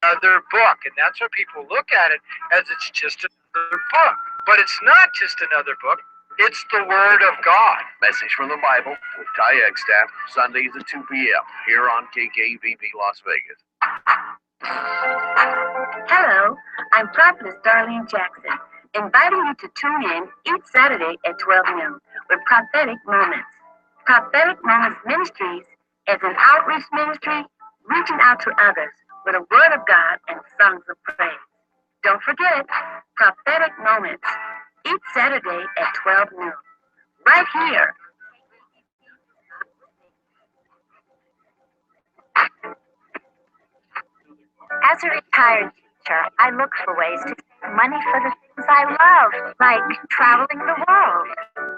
another book. And that's why people look at it as it's just another book. But it's not just another book. It's the Word of God. Message from the Bible with Ty Eggstaff, Sundays at 2 p.m. here on KKVB Las Vegas. Hello, I'm Prophetess Darlene Jackson, inviting you to tune in each Saturday at 12 noon with Prophetic Moments. Prophetic Moments Ministries is an outreach ministry reaching out to others with a word of God and songs of praise. Don't forget, Prophetic Moments, each Saturday at 12 noon, right here. As a retired teacher, I look for ways to save money for the things I love, like traveling the world.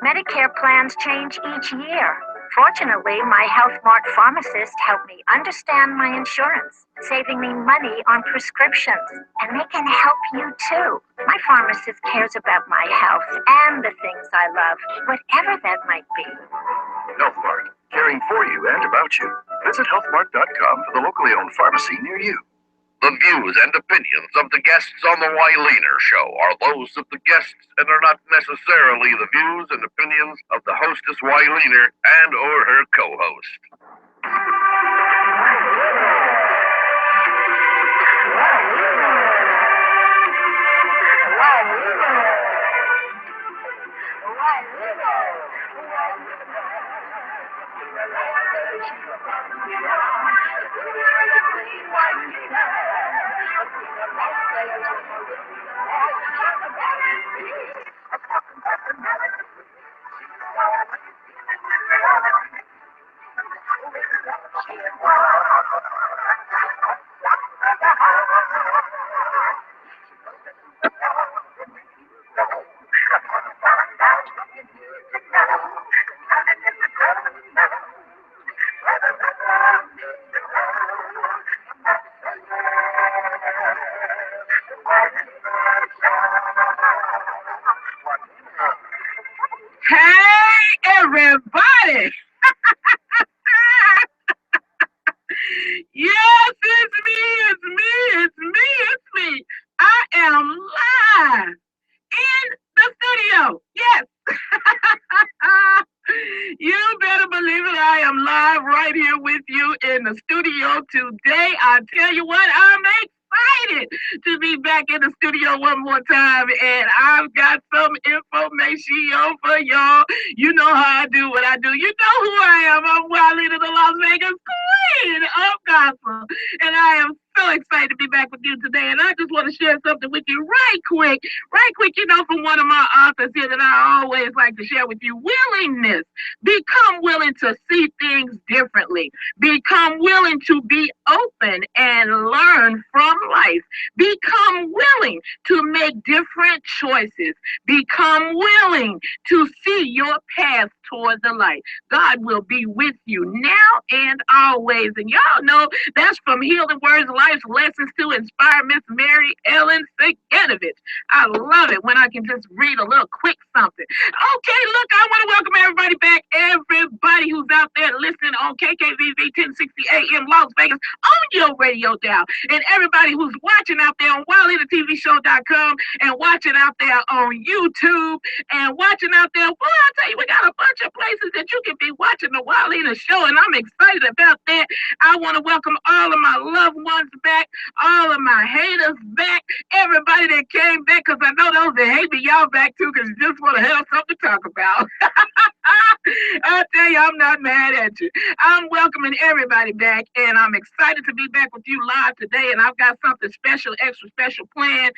Medicare plans change each year. Fortunately, my HealthMart pharmacist helped me understand my insurance, saving me money on prescriptions. And they can help you too. My pharmacist cares about my health and the things I love, whatever that might be. HealthMart, caring for you and about you. Visit healthmart.com for the locally owned pharmacy near you. The views and opinions of the guests on the WYLEANER show are those of the guests and are not necessarily the views and opinions of the hostess WYLEANER and or her co-host. Hey, everybody! Yes, it's me. I am live in the studio. Yes. You better believe it. I am live right here with you in the studio today. I tell you what, I'm excited to be back in the studio one more time, and I've got some information for y'all. You know how I do what I do. You know who I am. I'm WYLEANER, the Las Vegas Queen of Gospel, and I am so excited to be back with you today. And I just want to share something with you right quick, you know, from one of my authors here that I always like to share with you. Willingness. Become willing to see things differently. Become willing to be open and learn from life. Become willing to make different choices. Become willing to see your path toward the light. God will be with you now and always. And y'all know that's from Healing Words, Life's Lessons to Inspire Miss Mary Ellen Sigenovich. I love it when I can just read a little quick something. Okay, look, I want to welcome everybody back. Everybody who's out there listening on KKVV 1060 AM Las Vegas on your radio dial. And everybody who's watching out there on WYLEANERTVShow.com and watching out there on YouTube and watching out there. Boy, I tell you, we got a bunch of places that you can be watching the WYLEANER show, and I'm excited about that. I want to welcome all of my loved ones back, all of my haters back, everybody that came back, because I know those that hate me, y'all back too, because you just want to have something to talk about. I tell you, I'm not mad at you. I'm welcoming everybody back, and I'm excited to be back with you live today, and I've got something special, extra special planned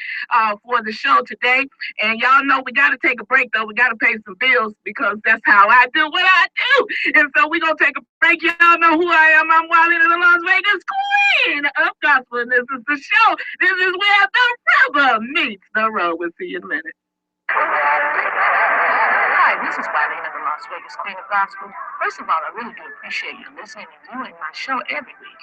for the show today. And y'all know we got to take a break, though. We got to pay some bills, because that's how I do what I do. And so we're going to take a break. Y'all know who I am. I'm WYLEANER, the Las Vegas Queen of Gospel, and this is the show. This is where the rubber meets the road. We'll see you in a minute. Hi, this is WYLEANER, the Las Vegas Queen of Gospel. First of all, I really do appreciate you listening and viewing my show every week.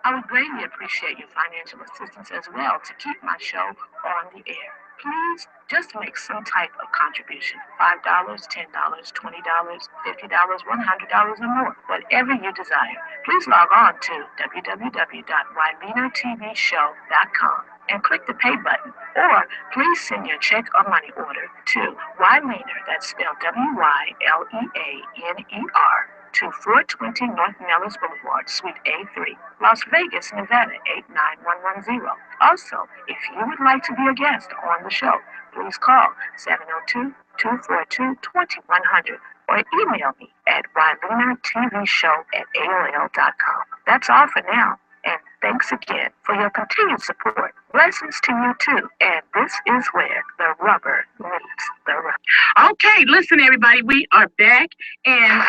I would greatly appreciate your financial assistance as well to keep my show on the air. Please Just make some type of contribution. $5, $10, $20, $50, $100 or more. Whatever you desire. Please log on to www.wyleanertvshow.com and click the pay button. Or please send your check or money order to WYLEANER, that's spelled WYLEANER, to 420 North Nellis Boulevard, Suite A3, Las Vegas, Nevada 89110. Also, if you would like to be a guest on the show, please call 702-242-2100 or email me at WYLEANERTVShow@AOL.com. That's all for now, and thanks again for your continued support. Blessings to you too, and this is where the rubber meets the road. Okay, listen everybody, we are back, and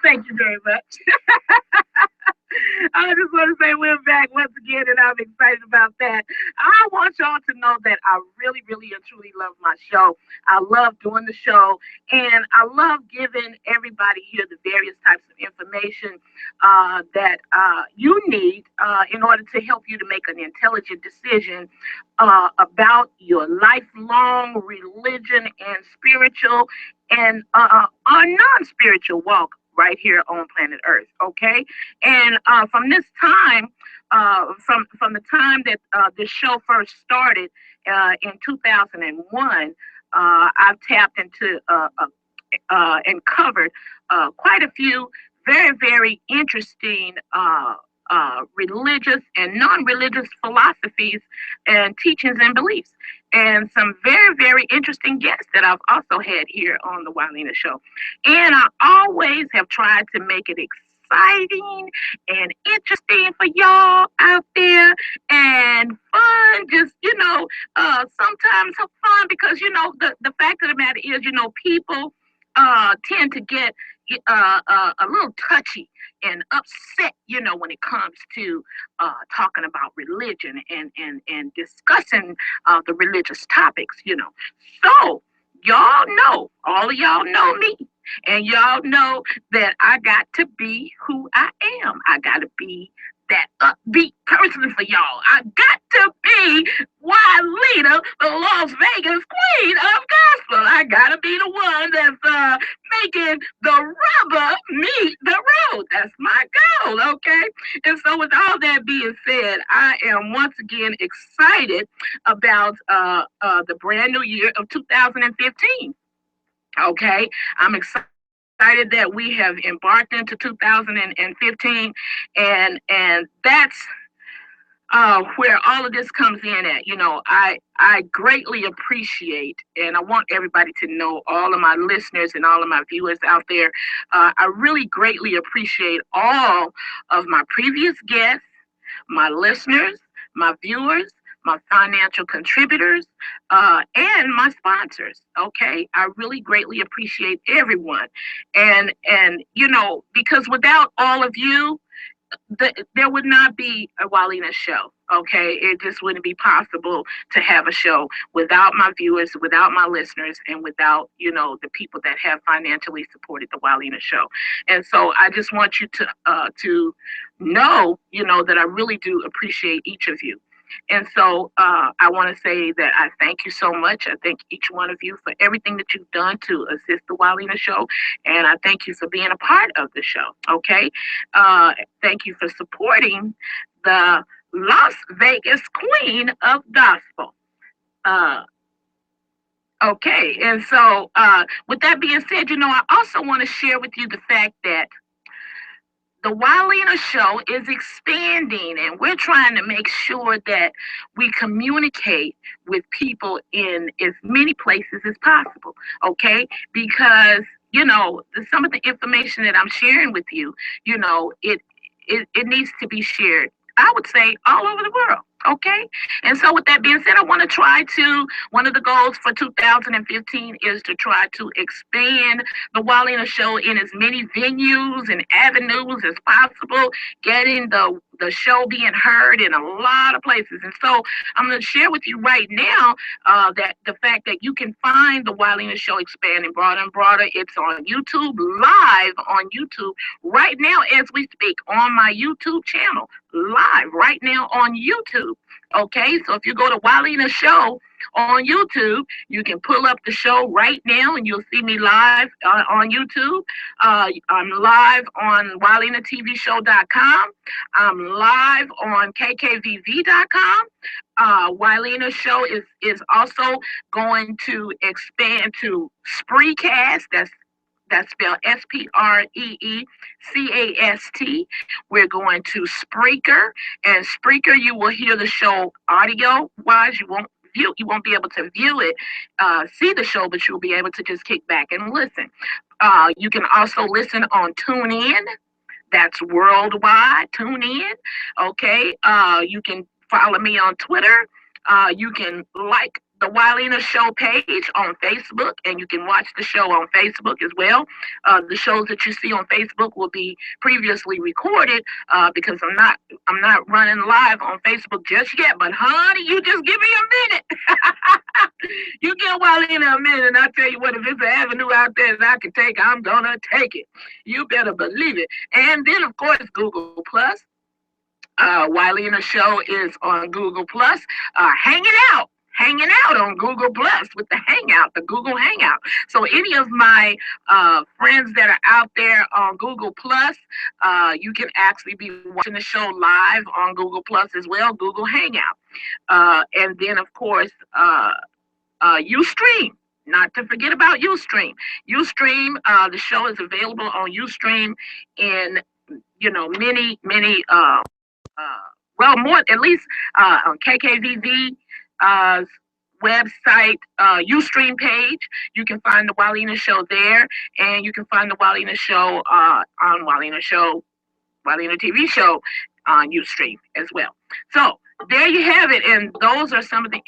thank you very much. I just want to say we're back once again, and I'm excited about that. I want y'all to know that I really, really and truly love my show. I love doing the show, and I love giving everybody here the various types of information that you need in order to help you to make an intelligent decision about your lifelong religion and spiritual and our non-spiritual walk right here on planet Earth, okay? And from this time, from the time that this show first started in 2001, I've tapped into and covered quite a few very, very interesting religious and non-religious philosophies and teachings and beliefs, and some very, very interesting guests that I've also had here on the WYLEANER Show. And I always have tried to make it exciting and interesting for y'all out there, and fun, just, sometimes have fun, because, the fact of the matter is, people tend to get a little touchy and upset, when it comes to talking about religion and discussing the religious topics, So y'all know, all of y'all know me, and y'all know that I got to be who I am. I got to be that upbeat person for y'all. I got to be WYLEANER, the Las Vegas queen of gospel. I got to be the one that's making the rubber meet the road. That's my goal, okay? And so with all that being said, I am once again excited about the brand new year of 2015. Okay, I'm excited that we have embarked into 2015, and that's where all of this comes in at. I greatly appreciate, and I want everybody to know, all of my listeners and all of my viewers out there, I really greatly appreciate all of my previous guests, my listeners, my viewers, my financial contributors, and my sponsors. Okay, I really greatly appreciate everyone, and because without all of you, there would not be a WYLEANER show. Okay, it just wouldn't be possible to have a show without my viewers, without my listeners, and without the people that have financially supported the WYLEANER show. And so I just want you to know that I really do appreciate each of you. And so I want to say that I thank you so much. I thank each one of you for everything that you've done to assist the WYLEANER show. And I thank you for being a part of the show. Okay. Thank you for supporting the Las Vegas queen of gospel. Okay. And so with that being said, I also want to share with you the fact that the WYLEANER show is expanding, and we're trying to make sure that we communicate with people in as many places as possible, okay? Because, some of the information that I'm sharing with you, it needs to be shared, I would say, all over the world. Okay. And so with that being said, I want to one of the goals for 2015 is to try to expand the WYLEANER show in as many venues and avenues as possible, getting the show being heard in a lot of places. And so I'm going to share with you right now that the fact that you can find the WYLEANER show expanding broader and broader. It's on YouTube, live on YouTube right now as we speak, on my YouTube channel, live right now on YouTube. Okay, so if you go to WYLEANER Show on YouTube, you can pull up the show right now and you'll see me live on YouTube. I'm live on WYLEANERTVShow.com. I'm live on KKVV.com. WYLEANER Show is also going to expand to Spreecast. That's spelled Spreecast. We're going to Spreaker, and Spreaker you will hear the show audio wise. You won't be able to view it, see the show, but you'll be able to just kick back and listen. You can also listen on TuneIn. That's worldwide. Tune in. Okay. You can follow me on Twitter. You can like the WYLEANER Show page on Facebook, and you can watch the show on Facebook as well. The shows that you see on Facebook will be previously recorded because I'm not running live on Facebook just yet. But honey, you just give me a minute. You give WYLEANER a minute, and I tell you what, if it's an avenue out there that I can take, I'm gonna take it. You better believe it. And then of course Google Plus. WYLEANER Show is on Google Plus. Hanging out on Google Plus with the Hangout, the Google Hangout. So any of my friends that are out there on Google Plus, you can actually be watching the show live on Google Plus as well, Google Hangout. And then of course, Ustream. Not to forget about Ustream. Ustream, the show is available on Ustream in many more, at least on KKVV website, Ustream page. You can find the WYLEANER Show there, and you can find the WYLEANER Show on WYLEANER TV Show on Ustream as well. So there you have it, and those are some of the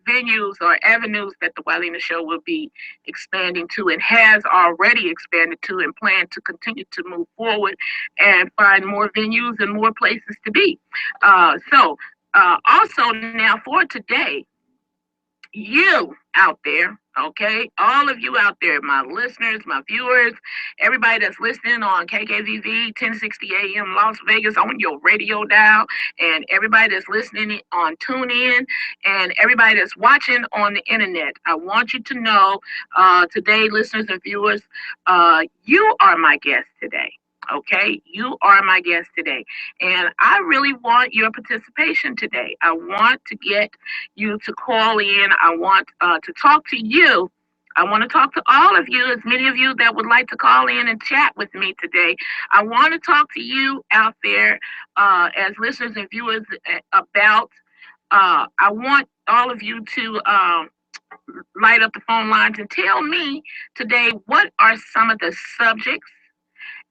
venues or avenues that the WYLEANER Show will be expanding to and has already expanded to and plan to continue to move forward and find more venues and more places to be. Also now for today, you out there, okay, all of you out there, my listeners, my viewers, everybody that's listening on KKVV 1060 AM Las Vegas on your radio dial, and everybody that's listening on TuneIn, and everybody that's watching on the internet, I want you to know today, listeners and viewers, you are my guest today. Okay, you are my guest today, and I really want your participation today. I want to get you to call in. I want to talk to you. I want to talk to all of you, as many of you that would like to call in and chat with me today. I want to talk to you out there as listeners and viewers about, I want all of you to light up the phone lines and tell me today what are some of the subjects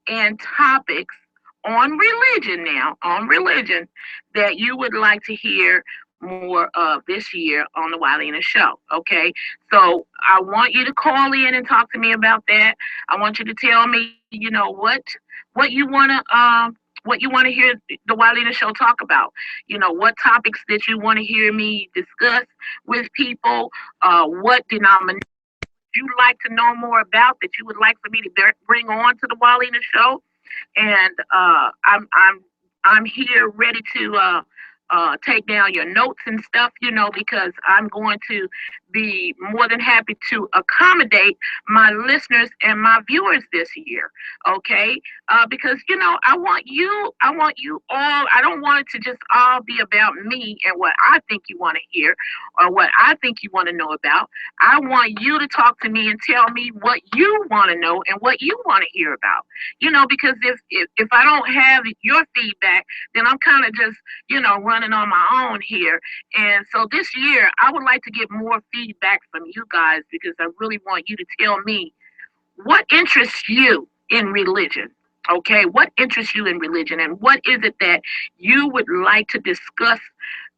and topics on religion that you would like to hear more of this year on the WYLEANER Show. Okay, so I want you to call in and talk to me about that. I want you to tell me, what you want to hear the WYLEANER Show talk about. What topics that you want to hear me discuss with people. What denomination you'd like to know more about that you would like for me to bring on to the WYLEANER Show, and I'm here ready to take down your notes and stuff, because I'm going to be more than happy to accommodate my listeners and my viewers this year. Okay, because I want you all. I don't want it to just all be about me and what I think you want to hear or what I think you want to know about. I want you to talk to me and tell me what you want to know and what you want to hear about. Because if I don't have your feedback, then I'm kind of just running on my own here. And so this year, I would like to get more feedback from you guys, because I really want you to tell me what interests you in religion. Okay, what interests you in religion, and what is it that you would like to discuss?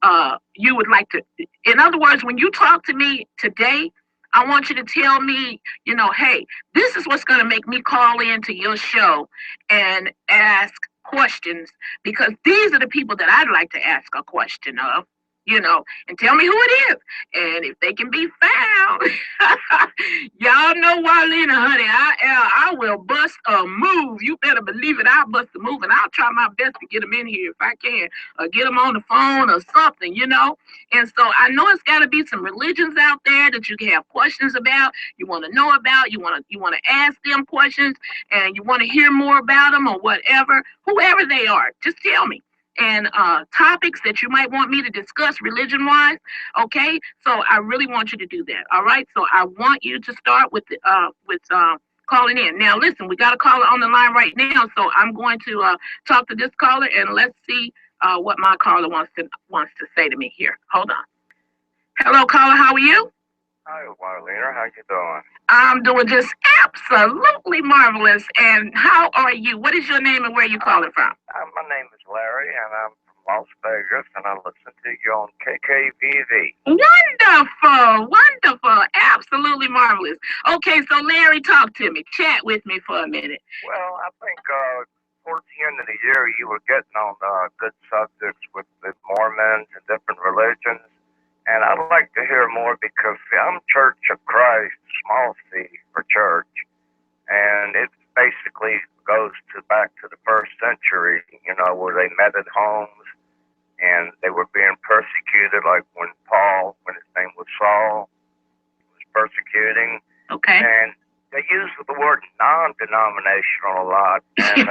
In other words, when you talk to me today, I want you to tell me, hey, this is what's going to make me call into your show and ask questions, because these are the people that I'd like to ask a question of. you know, and tell me who it is. And if they can be found, y'all know WYLEANER, honey. I will bust a move. You better believe it. I'll bust a move, and I'll try my best to get them in here if I can, or get them on the phone or something, you know. And so I know it's got to be some religions out there that you can have questions about, you want to know about, you want to ask them questions, and you want to hear more about them or whatever, whoever they are, just tell me. And topics that you might want me to discuss religion wise. Okay, so I really want you to do that. All right, so I want you to start with calling in. Now listen, we got a caller on the line right now, so I'm going to talk to this caller, and let's see what my caller wants to say to me here. Hold on. Hello, caller. How are you? Hi, WYLEANER. How you doing? I'm doing just absolutely marvelous. And how are you? What is your name and where are you calling from? My name is Larry, and I'm from Las Vegas, and I listen to you on KKVV. Wonderful, wonderful, absolutely marvelous. Okay, so Larry, talk to me. Chat with me for a minute. Well, I think towards the end of the year, you were getting on good subjects with the Mormons and different religions. And I'd like to hear more because I'm Church of Christ, small c for church, and it basically goes back to the first century, you know, where they met at homes and they were being persecuted, like when Paul, when his name was Saul, was persecuting. Okay. And they use the word non-denominational a lot, and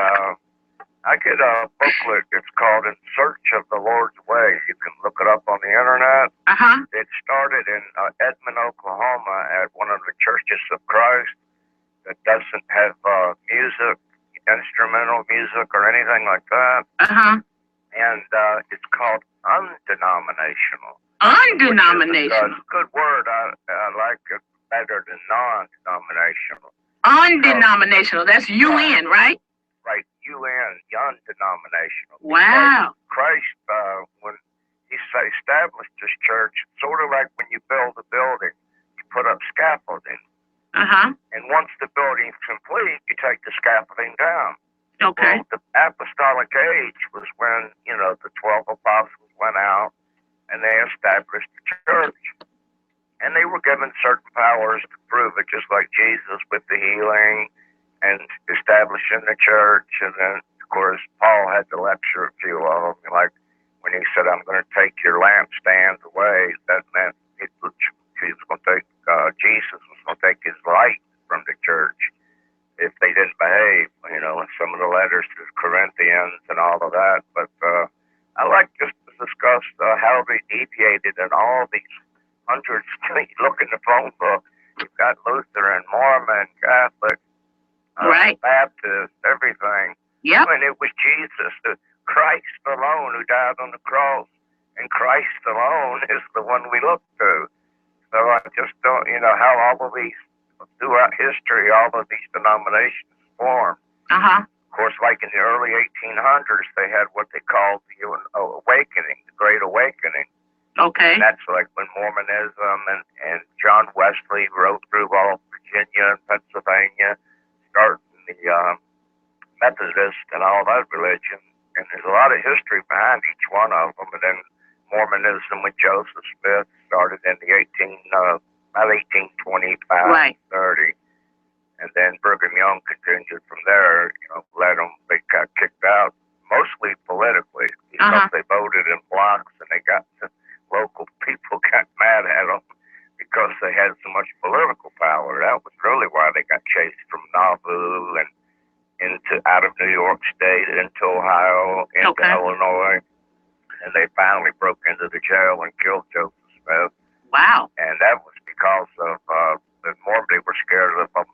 I get a booklet. It's called In Search of the Lord's Way. You can look it up on the internet. Uh-huh. It started in Edmond, Oklahoma at one of the Churches of Christ that doesn't have music, instrumental music or anything like that. Uh-huh. And it's called undenominational. Undenominational. It's a good word. I like it better than non-denominational. Undenominational. That's UN, right? Right, UN, undenominational. Wow. Because Christ, when he established his church, sort of like when you build a building, you put up scaffolding. Uh-huh. And once the building's complete, you take the scaffolding down. Okay. Well, the apostolic age was when, you know, the 12 apostles went out and they established the church. And they were given certain powers to prove it, just like Jesus with the healing and establishing the church. And then, of course, Paul had to lecture a few of them. Like when he said, I'm going to take your lampstands away, that meant he was going to take, Jesus was going to take his light from the church if they didn't behave, you know, in some of the letters to the Corinthians and all of that. But I like just to discuss how they deviated in all these hundreds. Look in the phone book. You've got Lutheran, Mormon, Catholic, right, Baptist, everything. Yep. And it was Jesus, Christ alone, who died on the cross, and Christ alone is the one we look to. So I just don't, you know, how all of these, throughout history, all of these denominations formed. Uh-huh. Of course, like in the early 1800s, they had what they called the awakening, the Great Awakening. Okay. And that's like when Mormonism and John Wesley rode through all Virginia and Pennsylvania, starting the Methodist and all that religion. And there's a lot of history behind each one of them. And then Mormonism with Joseph Smith started in the 1825, right, 30. And then Brigham Young continued from there, you know, they got kicked out, mostly politically, because they voted in blocks and they got local people got mad at them because they had so much political power. That was really why they got chased from Nauvoo and out of New York State into Ohio, into Illinois. And they finally broke into the jail and killed Joseph Smith. Wow. And that was because of they were scared of them,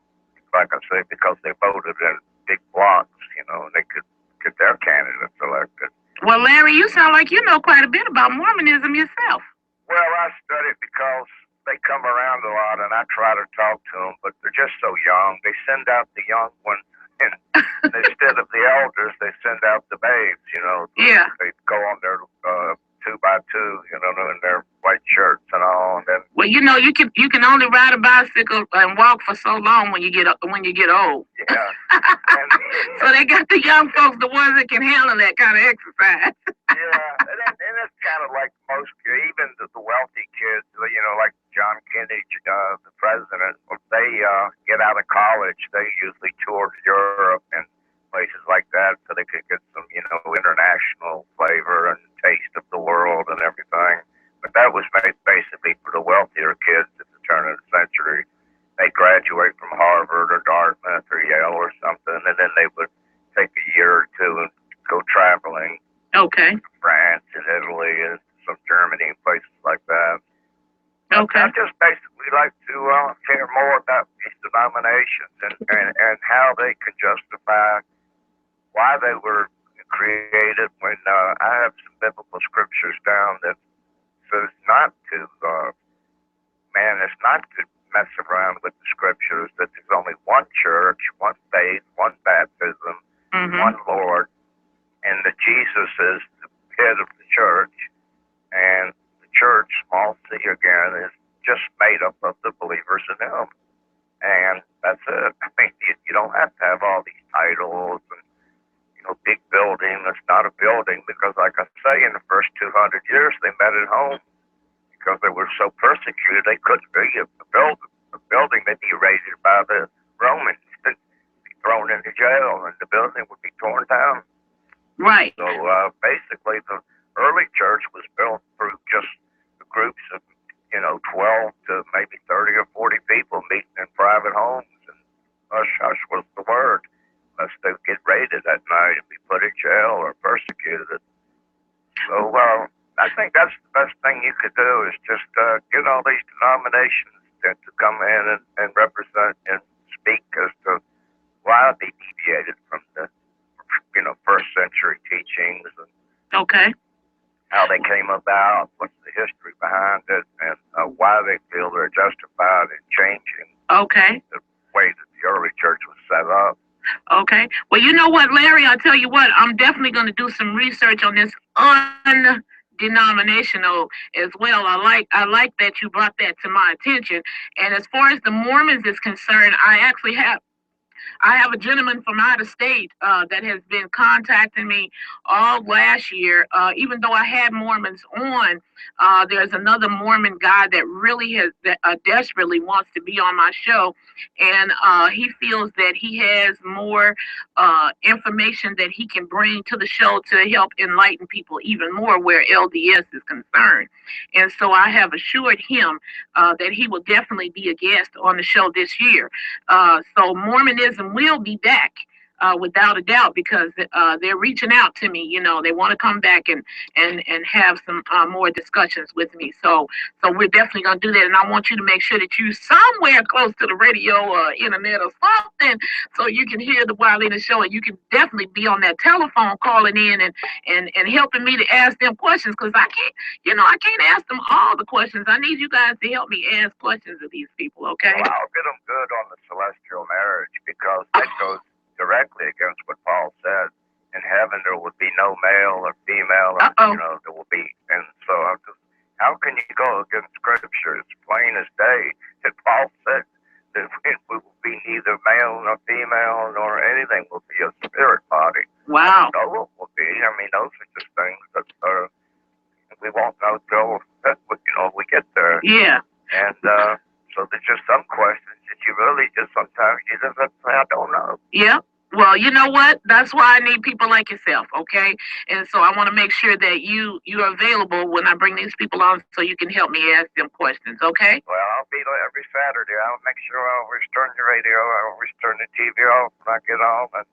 like I say, because they voted in big blocks, you know, and they could get their candidates elected. Well, Larry, you sound like you know quite a bit about Mormonism yourself. Well, I studied because they come around a lot, and I try to talk to them, but they're just so young. They send out the young ones, and instead of the elders, they send out the babes, you know. Yeah. They go on their 2 by 2, you know, in their white shirts and all. And then, well, you know, you can only ride a bicycle and walk for so long when you get old. yeah. And, So they got the young folks, the ones that can handle that kind of exercise. yeah, and it's kind of like most, even the wealthy kids, you know, like John Kennedy, the president, if they get out of college, they usually tour Europe and places like that so they could get some, you know, international flavor and taste of the world and everything. But that was made basically for the wealthier kids at the turn of the century. They graduate from Harvard or Dartmouth or Yale or something, and then they would take a year or two and go traveling. Okay. To France and Italy and some Germany and places like that. Okay. I just basically like to hear more about these denominations and how they can justify why they were created when I have some biblical scriptures down that says not to, it's not to mess around with the scriptures, that there's only one church, one faith, one baptism, one Lord, and that Jesus is the head of the church, and the church, small c again, is just made up of the believers in Him. And that's it. I mean, you don't have to have all these titles and, you know, big building. It's not a building because, like I say, in the first 200 years, they met at home because they were so persecuted they couldn't be a building. They'd be raided by the Romans and be thrown into jail, and the building would be torn down. Right. So basically, the early church was built through just the groups of, you know, 12 to maybe 30 or 40 people meeting in private homes, and hush hush was the word, unless they would get raided that night and be put in jail or persecuted. So I think that's the best thing you could do is just get all these denominations to come in and represent and speak as to why they deviated from the, you know, first century teachings and how they came about, what's the history behind it, and why they feel they're justified in changing the way that the early church was set up. Okay. Well, you know what, Larry, I'll tell you what, I'm definitely going to do some research on this undenominational as well. I like that you brought that to my attention. And as far as the Mormons is concerned, I have a gentleman from out of state that has been contacting me all last year. Even though I had Mormons on, there's another Mormon guy that really desperately wants to be on my show, and he feels that he has more information that he can bring to the show to help enlighten people even more where LDS is concerned. And so I have assured him that he will definitely be a guest on the show this year. So Mormonism will be back without a doubt because they're reaching out to me. You know, they want to come back and have some more discussions with me. So we're definitely going to do that. And I want you to make sure that you're somewhere close to the radio or internet or something so you can hear the WYLEANER show, and you can definitely be on that telephone calling in and helping me to ask them questions, because I can't ask them all the questions. I need you guys to help me ask questions of these people, okay? Well, I'll get them good on the celestial marriage because that goes directly against what Paul said. In heaven, there would be no male or female, or, you know, there will be. And so, how can you go against Scripture? It's plain as day that Paul said that we will be neither male nor female nor anything. Will be a spirit body. Wow. No, it will be. I mean, those are just things that we won't know till we get there. Yeah. And so there's just some questions that you really just sometimes you just have to say, I don't know. Yeah. Well, you know what? That's why I need people like yourself, okay? And so I want to make sure that you're available when I bring these people on so you can help me ask them questions, okay? Well, I'll be there every Saturday. I'll make sure I always turn the radio, I always turn the TV off when I get home, and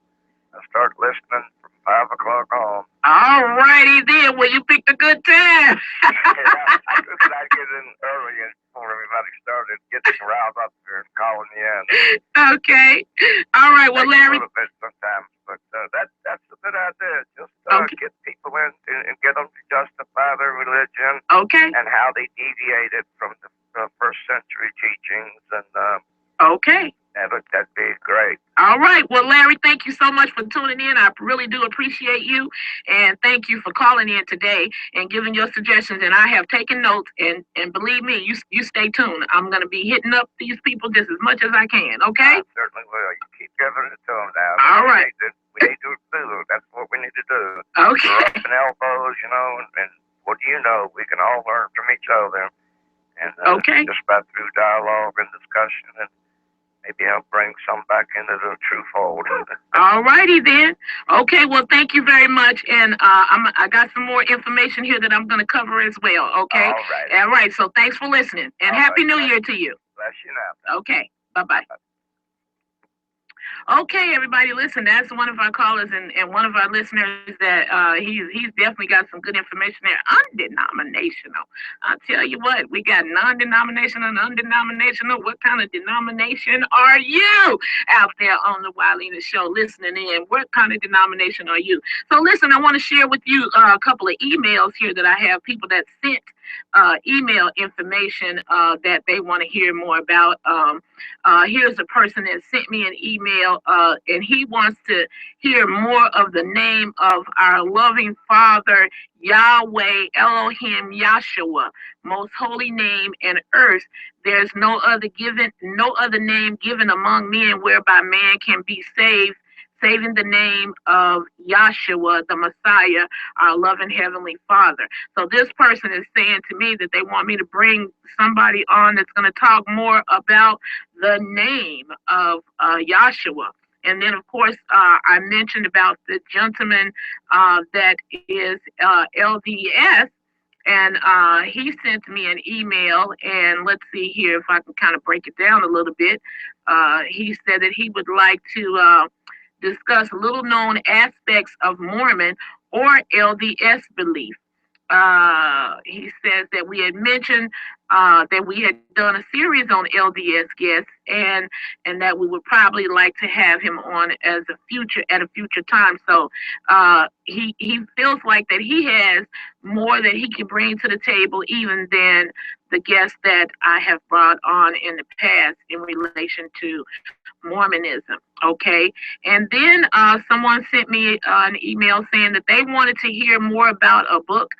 I start listening from 5 o'clock on. All righty then. Well, you picked a good time. Yeah, I figured I'd get in early before everybody started getting riled up there and calling me in. Okay. All right. Well, Larry. A little bit sometimes, but that's a good idea. Just get people in and get them to justify their religion. Okay. And how they deviated from the first century teachings. And okay. that'd be great. All right. right. Well, Larry, thank you so much for tuning in. I really do appreciate you. And thank you for calling in today and giving your suggestions. And I have taken notes. And believe me, you stay tuned. I'm going to be hitting up these people just as much as I can. Okay? I certainly will. You keep giving it to them now. All right. We need to do. That's what we need to do. Okay. Rubbing elbows, and what do you know? We can all learn from each other. And okay. Just about through dialogue and discussion, and maybe I'll bring some back into the true fold. All righty then. Okay, well, thank you very much. And I got some more information here that I'm going to cover as well. Okay. All right. All right. So thanks for listening, and Happy New Year to you. Bless you now. Okay. Bye-bye. Okay, everybody, listen, that's one of our callers and one of our listeners that he's definitely got some good information there. Undenominational. I'll tell you what, we got non-denominational and undenominational. What kind of denomination are you out there on the WYLEANER show listening in? What kind of denomination are you? So listen, I want to share with you a couple of emails here that I have, people that sent email information that they want to hear more about. Here's a person that sent me an email, and he wants to hear more of the name of our loving Father, Yahweh, Elohim, Yahshua, most holy name in earth. There's no other name given among men whereby man can be saved, saving the name of Yahshua, the Messiah, our loving Heavenly Father. So this person is saying to me that they want me to bring somebody on that's going to talk more about the name of Yahshua. And then, of course, I mentioned about the gentleman that is LDS, and he sent me an email, and let's see here if I can kind of break it down a little bit. He said that he would like to discuss little known aspects of Mormon or LDS belief. He says that we had mentioned that we had done a series on LDS guests, and that we would probably like to have him on at a future time. So he feels like that he has more that he can bring to the table even than the guests that I have brought on in the past in relation to Mormonism. Okay. And then someone sent me an email saying that they wanted to hear more about a book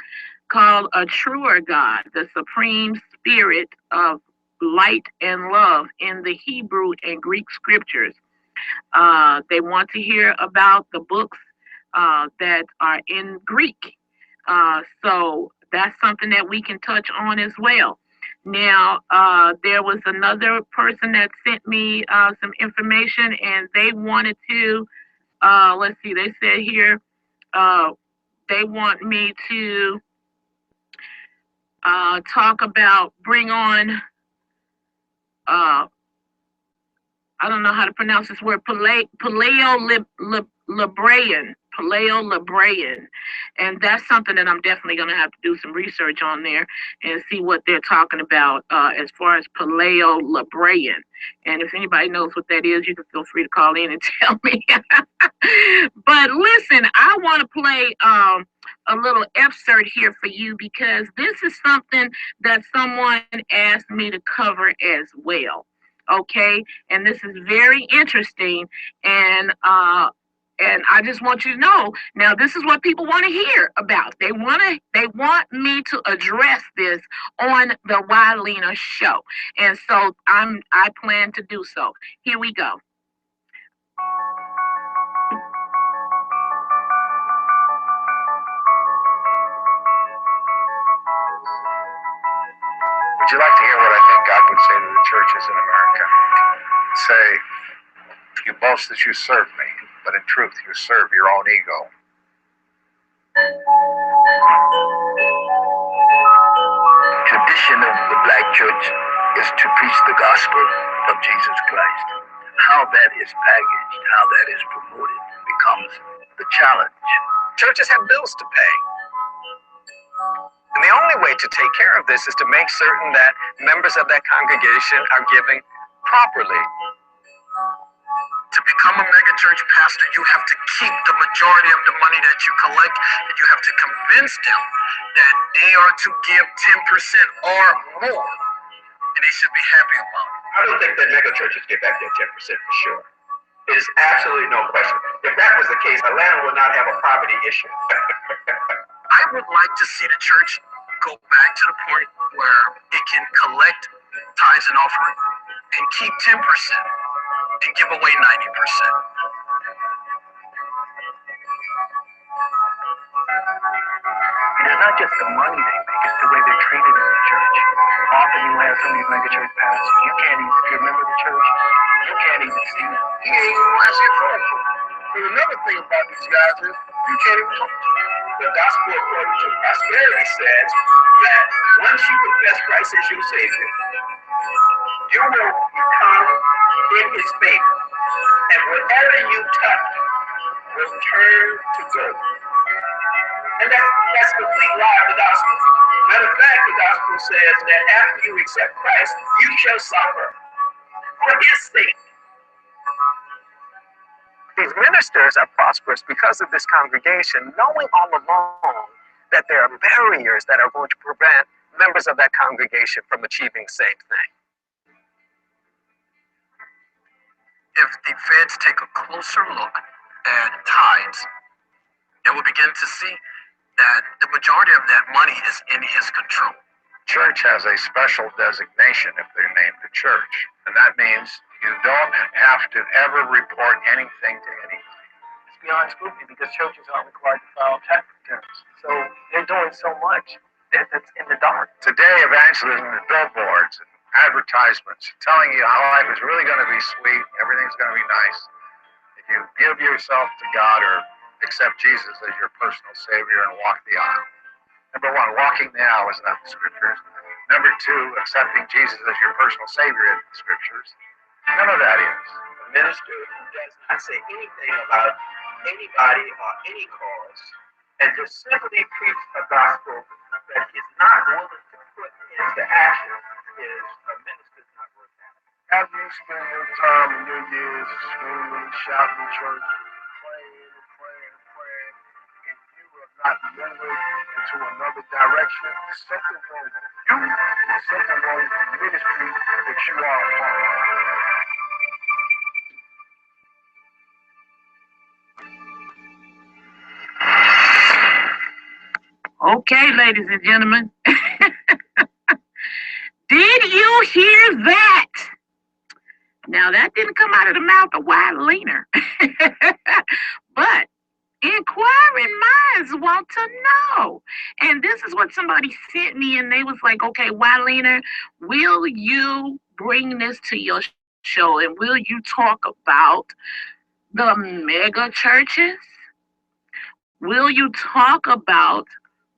called A Truer God, the Supreme Spirit of Light and Love in the Hebrew and Greek scriptures. They want to hear about the books that are in Greek. So that's something that we can touch on as well. Now, there was another person that sent me some information, and they wanted to, let's see, they said here, they want me to talk about, bring on, I don't know how to pronounce this word, Paleo-Librarian. And that's something that I'm definitely going to have to do some research on there and see what they're talking about as far as Paleo-Librarian. And if anybody knows what that is, you can feel free to call in and tell me. But listen, I want to play a little excerpt here for you because this is something that someone asked me to cover as well. Okay, and this is very interesting, and I just want you to know. Now, this is what people want to hear about. They want me to address this on the WYLEANER show, and so I plan to do so. Here we go. Would you like to hear what I think God would say to the churches in America? Say, you boast that you serve me, but in truth you serve your own ego. Tradition of the black church is to preach the gospel of Jesus Christ. How that is packaged, how that is promoted becomes the challenge. Churches have bills to pay. And the only way to take care of this is to make certain that members of that congregation are giving properly. To become a megachurch pastor, you have to keep the majority of the money that you collect, and you have to convince them that they are to give 10% or more, and they should be happy about it. I don't think that megachurches give back their 10% for sure. There's absolutely no question. If that was the case, Atlanta would not have a poverty issue. I would like to see the church go back to the point where it can collect tithes and offering and keep 10% and give away 90%. It's not just the money they make, it's the way they're treated in the church. Often you have some of these megachurch pastors, you can't even, if you're a member of the church, you can't even see them. You ain't even watch your phone. And another thing about these guys is you can't even talk to them. The gospel according to prosperity says that once you confess Christ as your Savior, you will become in His favor. And whatever you touch will turn to gold. And that's a complete lie of the gospel. Matter of fact, the gospel says that after you accept Christ, you shall suffer for His sake. These ministers are prosperous because of this congregation, knowing all along that there are barriers that are going to prevent members of that congregation from achieving the same thing. If the feds take a closer look at tithes, they will begin to see that the majority of that money is in His control. Church has a special designation if they're named the church, and that means you don't have to ever report anything to anyone. It's beyond scrutiny because churches aren't required to file tax returns. So they're doing so much that's in the dark. Today, evangelism is billboards and advertisements telling you how life is really going to be sweet, everything's going to be nice. If you give yourself to God or accept Jesus as your personal Savior and walk the aisle. Number one, walking the aisle is not in the Scriptures. Number two, accepting Jesus as your personal Savior in the Scriptures. None of that is. A minister who does not say anything about anybody or any cause and just simply preach a gospel that is not willing to put into action is a minister's not worth having. Have you spent your time in your years screaming and shouting in church, praying and praying and praying, and you have not moving into another direction? There's something wrong with you, there's something wrong with the ministry that you are a part of. Okay, ladies and gentlemen. Did you hear that? Now, that didn't come out of the mouth of WYLEANER. But inquiring minds want to know. And this is what somebody sent me, and they was like, okay, WYLEANER, will you bring this to your show? And will you talk about the mega churches? Will you talk about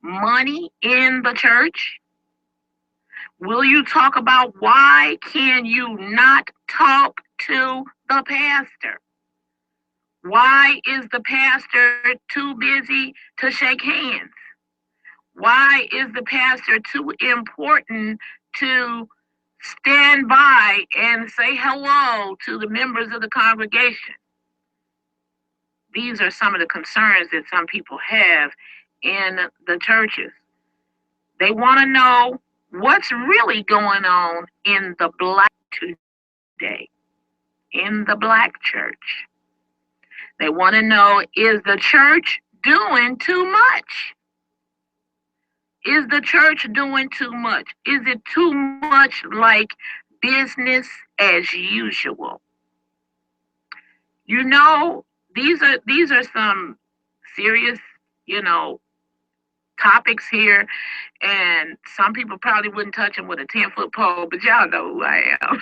money in the church? Will you talk about why can you not talk to the pastor? Why is the pastor too busy to shake hands? Why is the pastor too important to stand by and say hello to the members of the congregation? These are some of the concerns that some people have in the churches. They want to know what's really going on in the black today, in the black church. They want to know, is the church doing too much? Is the church doing too much? Is it too much like business as usual? You know, these are some serious, topics here, and some people probably wouldn't touch them with a 10-foot pole, but y'all know who I am.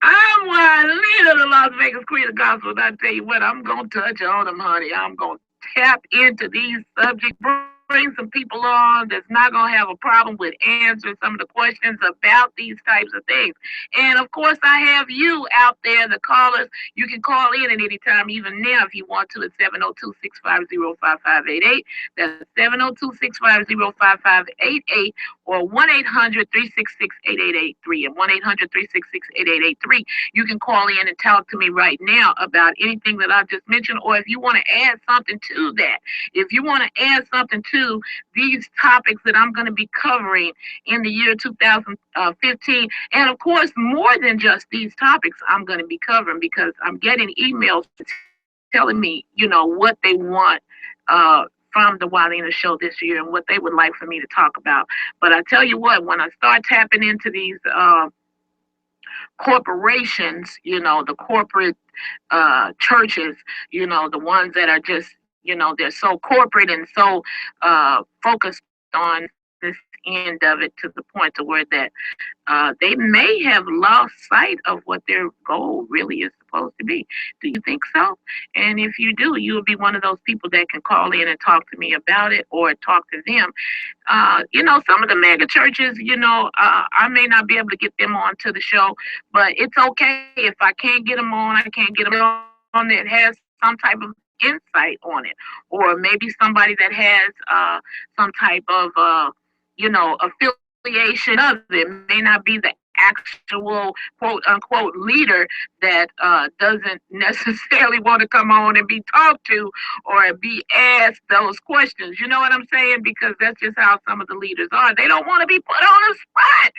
I'm WYLEANER, the Las Vegas Queen of Gospel, and I tell you what, I'm going to touch on them, honey. I'm going to tap into these subjects, bring some people on that's not going to have a problem with answering some of the questions about these types of things. And of course, I have you out there, the callers. You can call in at any time, even now, if you want to, at 702-650-5588. That's 702-650-5588 or 1-800-366-8883 and 1-800-366-8883. You can call in and talk to me right now about anything that I just mentioned, or if you want to add something to that. If you want to add something to to these topics that I'm going to be covering in the year 2015. And of course, more than just these topics I'm going to be covering, because I'm getting emails telling me, what they want from the WYLEANER show this year and what they would like for me to talk about. But I tell you what, when I start tapping into these corporations, the corporate churches, the ones that are just, they're so corporate and so focused on this end of it, to the point to where that they may have lost sight of what their goal really is supposed to be. Do you think so? And if you do, you will be one of those people that can call in and talk to me about it, or talk to them. Some of the mega churches, I may not be able to get them onto the show, but it's okay if I can't get them on. I can't get them on that has some type of insight on it, or maybe somebody that has some type of, affiliation of it. May not be the actual quote unquote leader that doesn't necessarily want to come on and be talked to or be asked those questions. You know what I'm saying? Because that's just how some of the leaders are. They don't want to be put on the spot,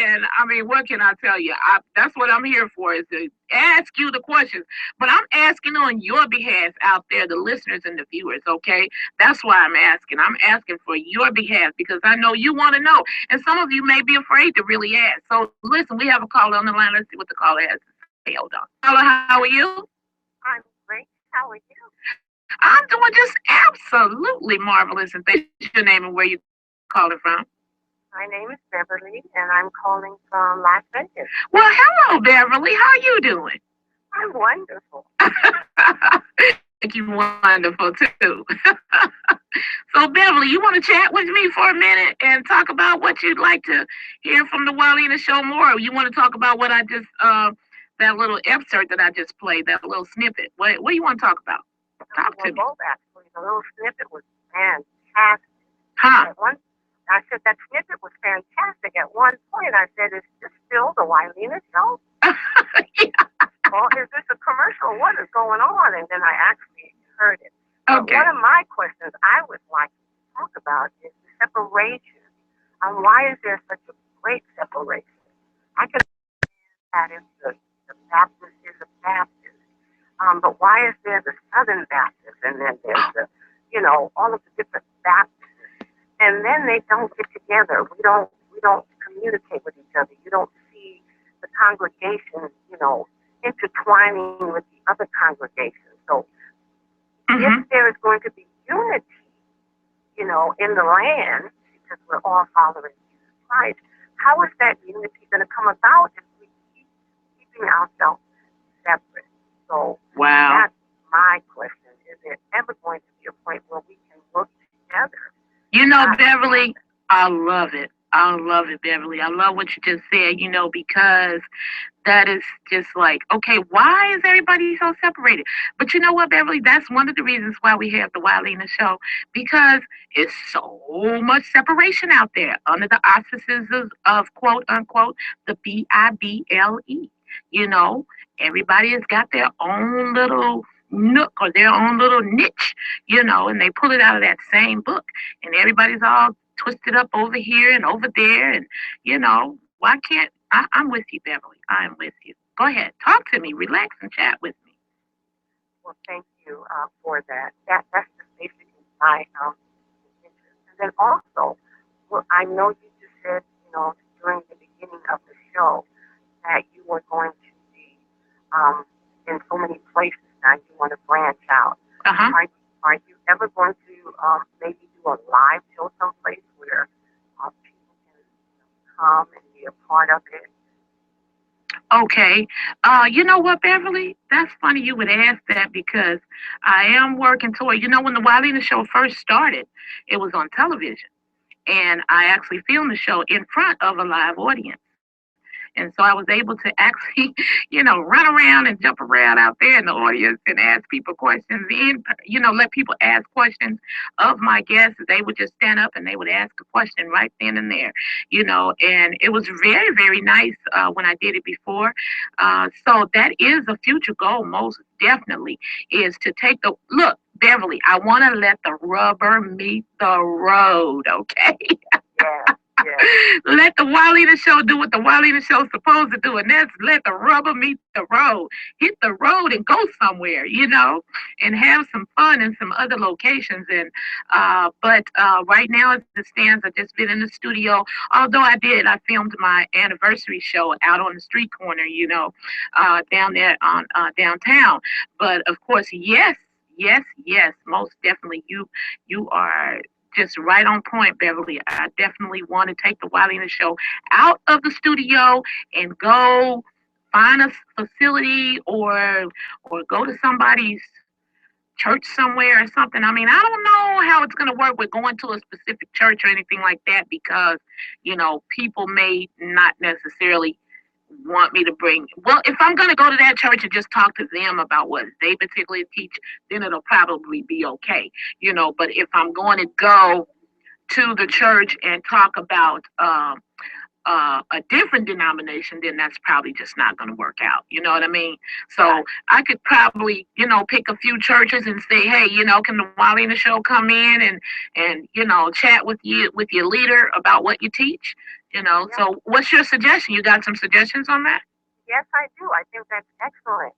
and I mean, what can I tell you? That's what I'm here for, is to ask you the questions. But I'm asking on your behalf out there, the listeners and the viewers, okay? That's why I'm asking. I'm asking for your behalf, because I know you want to know. And some of you may be afraid to really ask. So listen, we have a caller on the line. Let's see what the caller has to say. Hold on. Caller, how are you? I'm great. How are you? I'm doing just absolutely marvelous. And thank you, your name and where you calling from. My name is Beverly, and I'm calling from Las Vegas. Well, hello, Beverly. How you doing? I'm wonderful. Thank you, wonderful too. So, Beverly, you want to chat with me for a minute and talk about what you'd like to hear from the WYLEANER show more? Or you want to talk about what I just, that little excerpt that I just played, that little snippet? What do you want to talk about? Talk to me. Both, actually. The little snippet was fantastic. Huh? I said that snippet was fantastic. At one point, I said, "Is this still the WYLEANER show?" Yeah. Well, is this a commercial? What is going on? And then I actually heard it. Okay. One of my questions I would like to talk about is the separation. Why is there such a great separation? I can understand that if the Baptist is a Baptist, but why is there the Southern Baptist, and then there's the, all of the different Baptists, and then they don't get together. We don't communicate with each other. You don't see the congregation, intertwining with the other congregations. So if there is going to be unity, in the land, because we're all following Jesus Christ, how is that unity going to come about if we keep keeping ourselves separate? So wow. That's my question. Is there ever going to be a point where we can work together? Beverly, I love it. I love it, Beverly. I love what you just said, because that is just like, okay, why is everybody so separated? But you know what, Beverly? That's one of the reasons why we have the WYLEANER show, because it's so much separation out there under the auspices of quote unquote the BIBLE. Everybody has got their own little nook or their own little niche, and they pull it out of that same book, and everybody's all twisted up over here and over there, and why can't I'm with you, Beverly. I'm with you. Go ahead, talk to me, relax, and chat with me. Well, thank you for that. That's just basically my interest. And then also, I know you just said, during the beginning of the show that you were going to be in so many places now. You want to branch out. Uh-huh. Are you ever going to maybe do a live show someplace where people can come and be a part of it? Okay. You know what, Beverly? That's funny you would ask that, because I am working toward, when the WYLEANER show first started, it was on television. And I actually filmed the show in front of a live audience. And so I was able to actually, run around and jump around out there in the audience and ask people questions and, let people ask questions of my guests. They would just stand up and they would ask a question right then and there, and it was very, very nice when I did it before. So that is a future goal, most definitely, is to take the look. Beverly, I want to let the rubber meet the road, okay? Yeah. Let the WYLEANER show do what the WYLEANER show's supposed to do, and that's let the rubber meet the road. Hit the road and go somewhere, and have some fun in some other locations. And but right now, as it stands, I've just been in the studio. Although I filmed my anniversary show out on the street corner, down there on downtown. But of course, yes, most definitely, you are just right on point, Beverly. I definitely want to take the WYLEANER show out of the studio and go find a facility or go to somebody's church somewhere or something. I mean, I don't know how it's going to work with going to a specific church or anything like that because, people may not necessarily want me to bring. Well, if I'm going to go to that church and just talk to them about what they particularly teach, then it'll probably be okay, But if I'm going to go to the church and talk about a different denomination, then that's probably just not going to work out. You know what I mean? So I could probably, pick a few churches and say, hey, can the WYLEANER show come in and chat with your leader about what you teach? So what's your suggestion? You got some suggestions on that? Yes, I do. I think that's excellent.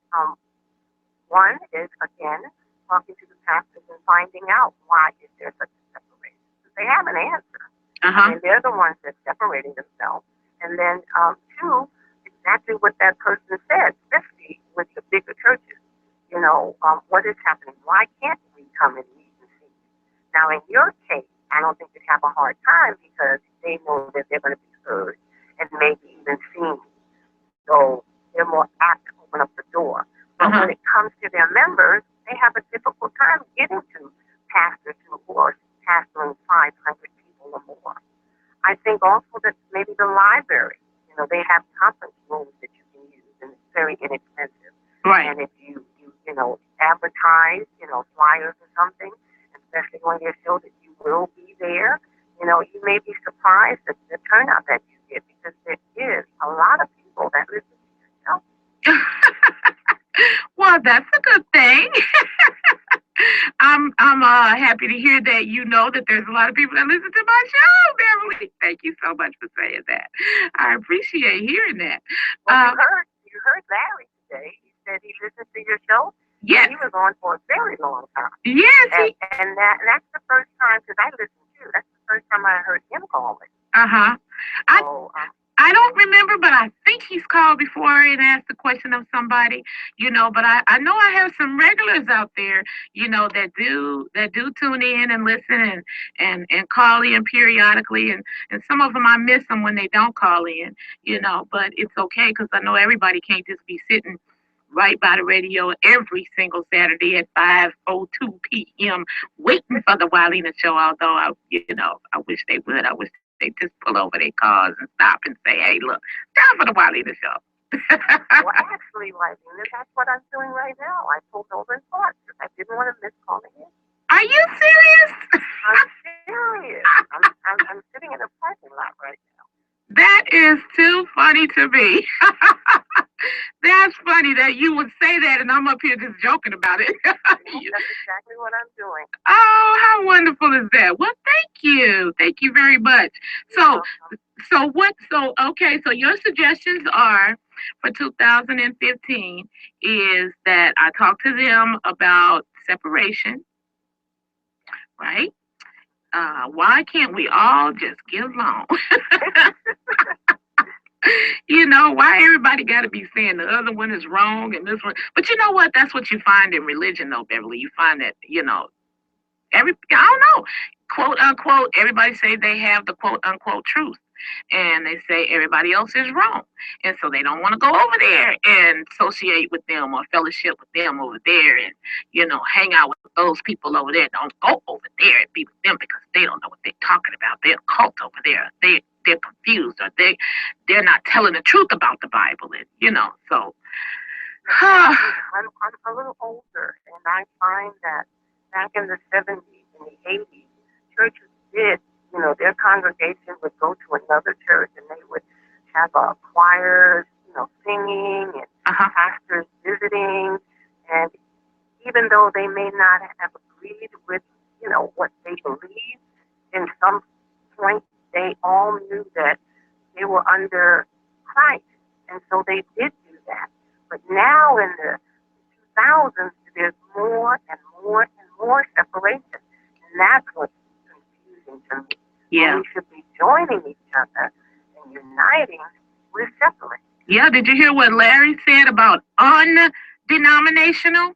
One is, again, talking to the pastors and finding out why is there such a separation. They have an answer. I mean, they're the ones that are separating themselves. And then, two, exactly what that person said, especially with the bigger churches. What is happening? Why can't we come and meet and see? Now, in your case, I don't think you'd have a hard time because they know that they're going to be heard and maybe even seen. So they're more apt to open up the door. But when it comes to their members, they have a difficult time getting to pastors who are pastoring 500 people or more. I think also that maybe the library, they have conference rooms that you can use, and it's very inexpensive. Right. And if you advertise, flyers or something, especially on your show that you will be there, you may be surprised at the turnout that you get because there is a lot of people that listen to your show. Well, that's a good thing. I'm happy to hear that that there's a lot of people that listen to my show, Beverly. Thank you so much for saying that. I appreciate hearing that. Well, you heard Larry today. He said he listened to your show. Yes. He was on for a very long time. Yes. And that's the first time, because I listened too. That's the first time I heard him call it. So, I don't remember, but I think he's called before and asked a question of somebody, but I know I have some regulars out there, that do tune in and listen and call in periodically. And some of them I miss them when they don't call in, but it's okay because I know everybody can't just be sitting right by the radio every single Saturday at 5:02 p.m. waiting for the WYLEANER show, although I wish they would. I wish they just pull over their cars and stop and say, hey, look, time for the WYLEANER show. Well, actually, WYLEANER, that's what I'm doing right now. I pulled over and parked because I didn't want to miss calling in. Are you serious? I'm serious. I'm sitting in a parking lot right now. That is too funny to me. That's funny that you would say that, and I'm up here just joking about it. That's exactly what I'm doing. Oh, how wonderful is that? Well, thank you. Thank you very much. So your suggestions are for 2015 is that I talk to them about separation, right? Why can't we all just get along? Why everybody got to be saying the other one is wrong and this one. But you know what? That's what you find in religion, though, Beverly. You find that, I don't know, quote unquote, everybody say they have the quote unquote truth. And they say everybody else is wrong. And so they don't want to go over there and associate with them or fellowship with them over there and, hang out with those people over there. Don't go over there and be with them because they don't know what they're talking about. They're a cult over there. they're confused or they're not telling the truth about the Bible, and so. I'm a little older, and I find that back in the 70s and the 80s, churches did, their congregation would go to another church and they would have choirs, singing and pastors visiting. And even though they may not have agreed with, what they believed, in some point they all knew that they were under Christ. And so they did do that. But now in the 2000s, there's more and more and more separation. And that's what's confusing to me. Yeah. When we should be joining each other and uniting, we're separate. Yeah, did you hear what Larry said about undenominational?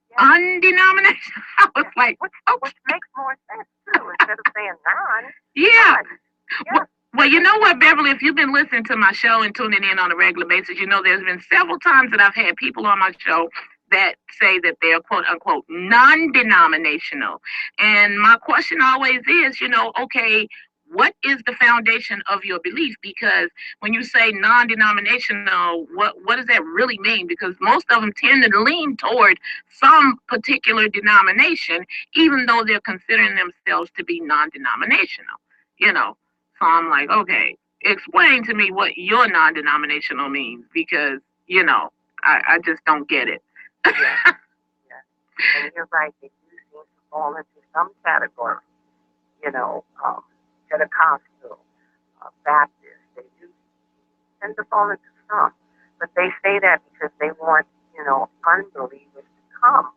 Yeah. Undenominational? I was like, which makes more sense, too, instead of saying non. Yeah. Yeah. Well, you know what, Beverly, if you've been listening to my show and tuning in on a regular basis, there's been several times that I've had people on my show that say that they're quote unquote non-denominational. And my question always is, okay, what is the foundation of your belief? Because when you say non-denominational, what does that really mean? Because most of them tend to lean toward some particular denomination, even though they're considering themselves to be non-denominational, So I'm like, okay, explain to me what your non-denominational means, because, I just don't get it. Yeah. And you're right, they do seem to fall into some category, Pentecostal, Baptist, they do tend to fall into some. But they say that because they want, unbelievers to come.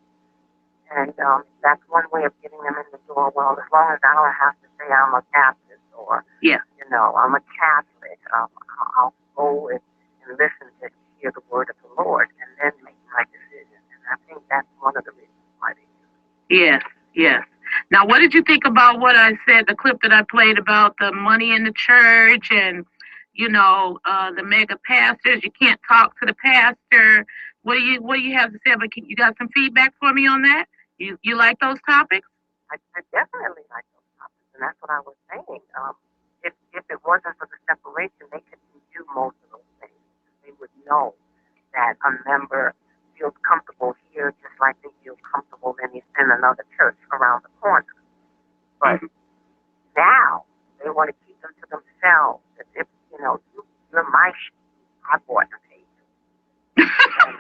And that's one way of getting them in the door. Well, as long as I don't have to say I'm a Baptist or, I'm a Catholic, I'll go and listen to hear the word of the Lord and then make my decision. And I think that's one of the reasons why they do it. Yes. Now, what did you think about what I said, the clip that I played about the money in the church and, the mega pastors? You can't talk to the pastor. What do you have to say about? You got some feedback for me on that? You like those topics? I definitely like those topics, and that's what I was saying. If it wasn't for the separation, they couldn't do most of those things. They would know that a member feels comfortable here just like they feel comfortable in another church around the corner. But now they want to keep them to themselves as if, you're my sheep. I bought and paid you.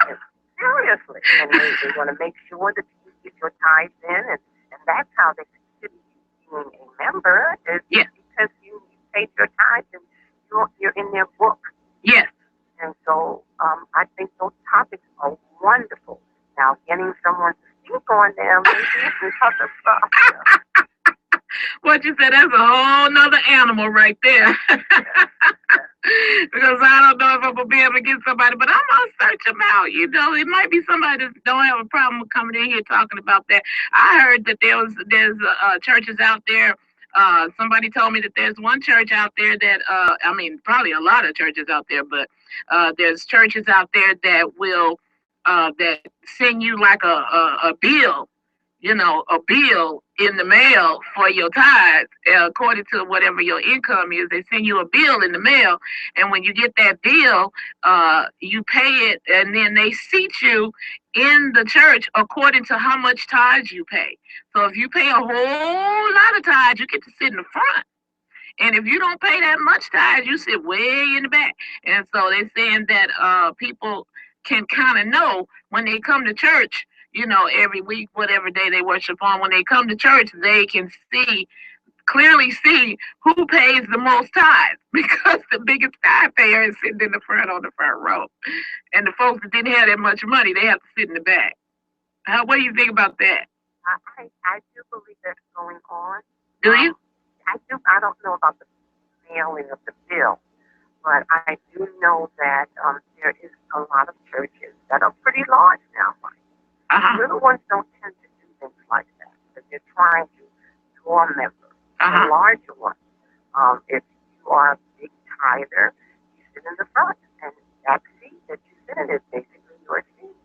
and seriously. And they want to make sure that you get your tithes in, and that's how they consider you being a member, is because you paid your tithes and you're in their book. Yes. And so I think those topics are wonderful. Now, getting someone to speak on them is other stuff. What you said, that's a whole nother animal right there. Because I don't know if I'm going to be able to get somebody, but I'm going to search them out. It might be somebody that don't have a problem with coming in here talking about that. I heard that there's churches out there. Somebody told me that there's one church out there that, probably a lot of churches out there, but there's churches out there that will, that send you like a bill, a bill in the mail for your tithes, according to whatever your income is. They send you a bill in the mail, and when you get that bill, you pay it, and then they seat you in the church according to how much tithes you pay. So if you pay a whole lot of tithes, you get to sit in the front. And if you don't pay that much tithes, you sit way in the back. And so they're saying that people can kind of know when they come to church, every week, whatever day they worship on, when they come to church, they can clearly see who pays the most tithes, because the biggest tithe payer is sitting in the front on the front row. And the folks that didn't have that much money, they have to sit in the back. What do you think about that? I do believe that's going on. Do you? I do. I don't know about the mailing of the bill, but I do know that there is a lot of churches that are pretty large now. Little ones don't tend to do things like that, but they're trying to draw members. The larger ones, if you are a big tither, you sit in the front, and that seat that you sit in is basically your seat.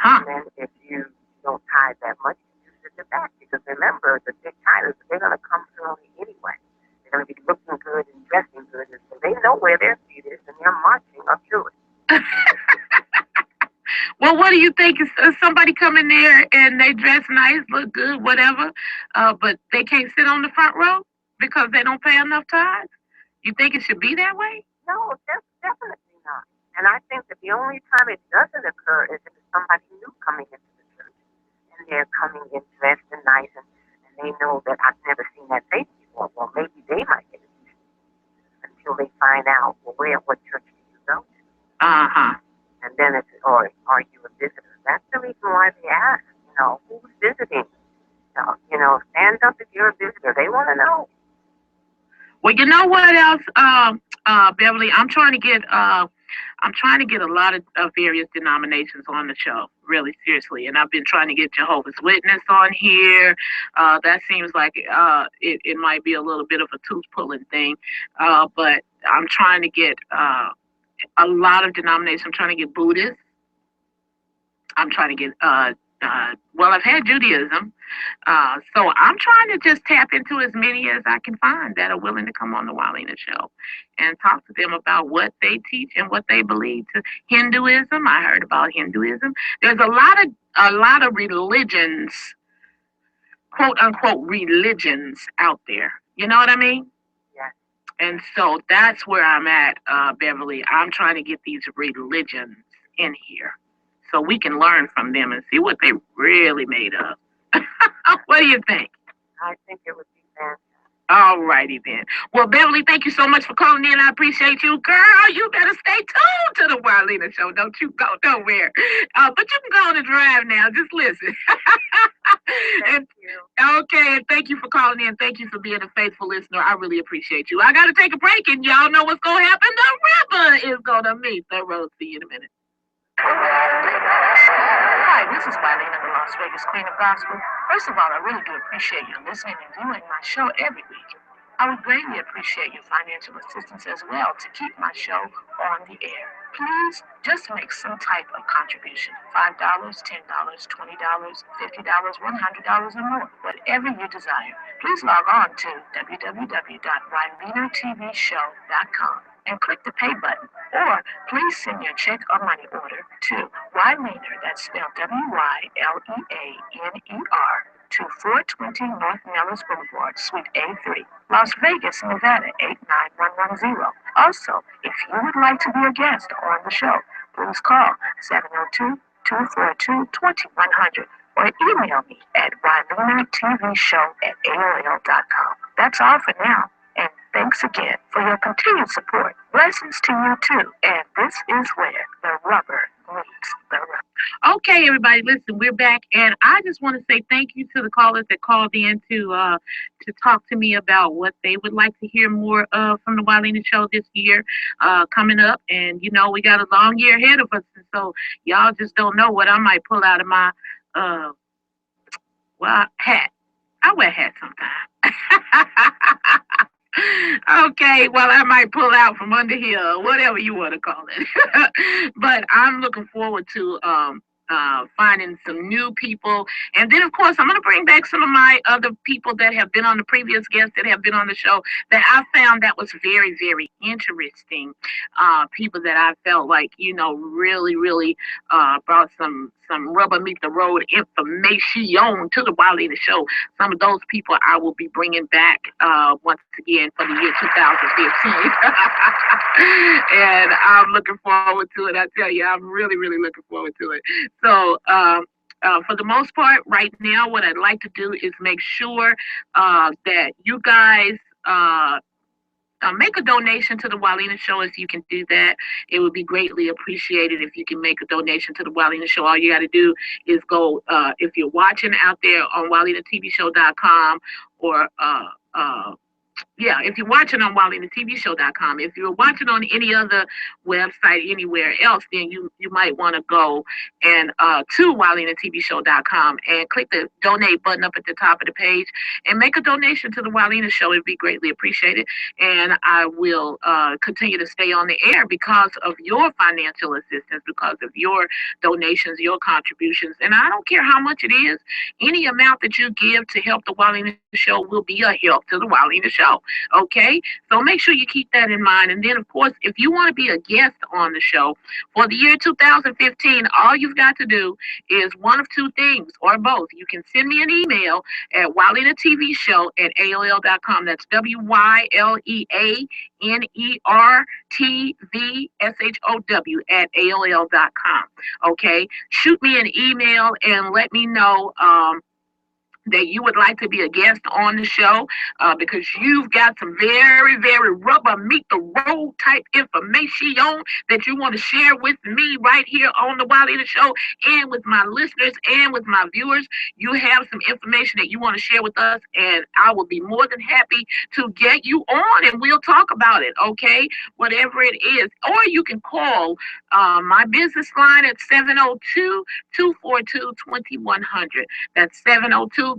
And then if you don't tithe that much, you sit in the back, because remember, the big tithers, they're going to come early anyway. They're going to be looking good and dressing good where their feet is, and they're marching up to it. Well, what do you think? Is somebody come in there and they dress nice, look good, whatever, but they can't sit on the front row because they don't pay enough tithes? You think it should be that way? No, definitely not. And I think that the only time it doesn't occur is if it's somebody new coming into the church, and they're coming in dressed and nice, and they know that I've never seen that face before. Well, maybe they might get it until they find out, well, what church do you go to? Uh-huh. And then it's, or are you a visitor? That's the reason why they ask, who's visiting? Stand up if you're a visitor. They want to know. Well, you know what else, Beverly? I'm trying to get a lot of various denominations on the show, really seriously. And I've been trying to get Jehovah's Witness on here. That seems like it might be a little bit of a tooth pulling thing, but I'm trying to get a lot of denominations. I'm trying to get Buddhists. I'm trying to get I've had Judaism. So I'm trying to just tap into as many as I can find that are willing to come on the WYLEANER show and talk to them about what they teach and what they believe. To Hinduism, I heard about Hinduism. There's a lot of religions, quote unquote religions out there. You know what I mean? Yeah. And so that's where I'm at, Beverly. I'm trying to get these religions in here so we can learn from them and see what they really made of. What do you think? I think it would be fantastic. All righty then. Well, Beverly, thank you so much for calling in. I appreciate you. Girl, you better stay tuned to the WYLEANER show. Don't you go nowhere. But you can go on and drive now. Just listen. Thank you. Okay, and thank you for calling in. Thank you for being a faithful listener. I really appreciate you. I got to take a break, and y'all know what's going to happen. The river is going to meet the road. See you in a minute. Hi, this is WYLEANER, the Las Vegas Queen of Gospel. First of all, I really do appreciate you listening and viewing my show every week. I would greatly appreciate your financial assistance as well to keep my show on the air. Please just make some type of contribution. $5, $10, $20, $50, $100 or more, whatever you desire. Please log on to www.WYLEANERTVshow.com and click the pay button, or please send your check or money order to WYLEANER, that's spelled WYLEANER, to 420 North Nellis Boulevard, Suite A3, Las Vegas, Nevada 89110. Also, if you would like to be a guest on the show, please call 702-242-2100 or email me at WYLEANERTVshow@AOL.com. That's all for now. And thanks again for your continued support. Blessings to you too. And this is where the rubber meets the road. Okay, everybody, listen, we're back, and I just want to say thank you to the callers that called in to talk to me about what they would like to hear more of from the WYLEANER show this year coming up. And we got a long year ahead of us, and so y'all just don't know what I might pull out of my hat. I wear hats sometimes. Okay, well, I might pull out from under here, whatever you want to call it. But I'm looking forward to finding some new people. And then, of course, I'm going to bring back some of my other people that have been on the previous guests that have been on the show that I found that was very, very interesting. People that I felt like, really, really brought some rubber meet the road information to the WYLEANER show. Some of those people I will be bringing back once again for the year 2015. And I'm looking forward to it. I tell you, I'm really, really looking forward to it. So for the most part, right now, what I'd like to do is make sure that you guys make a donation to the WYLEANER show. If you can do that, it would be greatly appreciated if you can make a donation to the WYLEANER show. All you got to do is go, if you're watching out there on WYLEANERTVshow.com or if you're watching on WYLEANERTVshow.com, if you're watching on any other website anywhere else, then you might want to go and to WYLEANERTVshow.com and click the donate button up at the top of the page and make a donation to the WYLEANER show. It'd be greatly appreciated. And I will continue to stay on the air because of your financial assistance, because of your donations, your contributions. And I don't care how much it is. Any amount that you give to help the WYLEANER show will be a help to the WYLEANER show. show. Okay, so make sure you keep that in mind. And then, of course, if you want to be a guest on the show for the year 2015, all you've got to do is one of two things or both. You can send me an email at WYLEANERTVShow@AOL.com. That's WYLEANERTVSHOW@AOL.com. Okay, shoot me an email and let me know that you would like to be a guest on the show because you've got some very, very rubber meet the road type information that you want to share with me right here on the WYLEANER Show and with my listeners and with my viewers. You have some information that you want to share with us, and I will be more than happy to get you on and we'll talk about it, okay? Whatever it is. Or you can call my business line at 702-242-2100. That's 702-242-2100.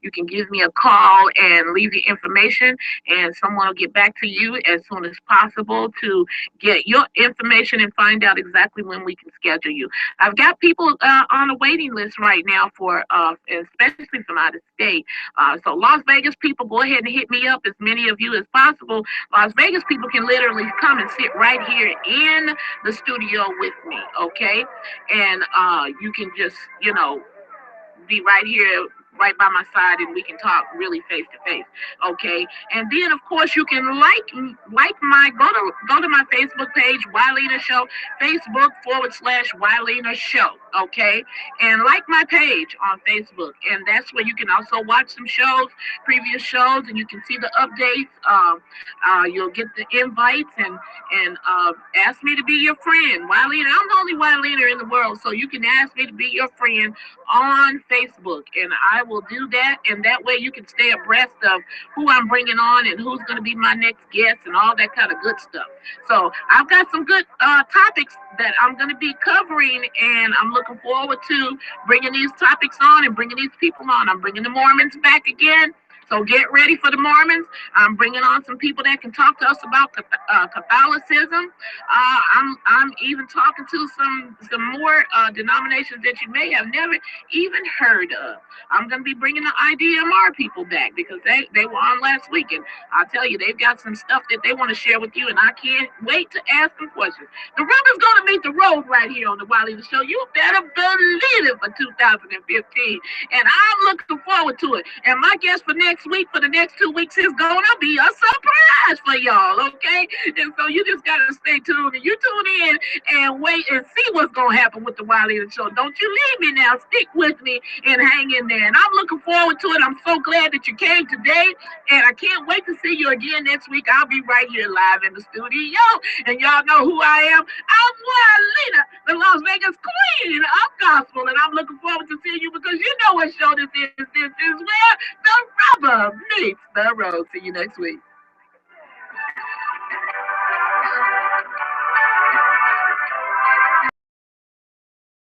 You can give me a call and leave your information, and someone will get back to you as soon as possible to get your information and find out exactly when we can schedule you. I've got people on a waiting list right now for, especially from out of state. So Las Vegas people, go ahead and hit me up, as many of you as possible. Las Vegas people can literally come and sit right here in the studio with me, okay? And you can just, be right here, right by my side, and we can talk really face to face, okay? And then, of course, you can like my go to my Facebook page, WYLEANER Show, Facebook.com/WYLEANER Show, okay? And like my page on Facebook, and that's where you can also watch some shows, previous shows, and you can see the updates. You'll get the invites and ask me to be your friend. WYLEANER, I'm the only WYLEANER in the world, so you can ask me to be your friend on Facebook, and I will do that, and that way you can stay abreast of who I'm bringing on and who's going to be my next guest and all that kind of good stuff. So I've got some good topics that I'm going to be covering, and I'm looking forward to bringing these topics on and bringing these people on. I'm bringing the Mormons back again. So get ready for the Mormons. I'm bringing on some people that can talk to us about Catholicism. I'm even talking to some more denominations that you may have never even heard of. I'm going to be bringing the IDMR people back because they were on last week, and I'll tell you, they've got some stuff that they want to share with you, and I can't wait to ask them questions. The rubber's going to meet the road right here on the WYLEANER Show. You better believe it for 2015, and I'm looking forward to it. And my guest for next week, for the next 2 weeks, is going to be a surprise for y'all, okay? And so you just got to stay tuned, and you tune in and wait and see what's going to happen with the WYLEANER Show. Don't you leave me now. Stick with me and hang in there. And I'm looking forward to it. I'm so glad that you came today, and I can't wait to see you again next week. I'll be right here live in the studio, and y'all know who I am. I'm WYLEANER, the Las Vegas queen of gospel, and I'm looking forward to seeing you because you know what show this is. This is where the rubber meets the road. See you next week.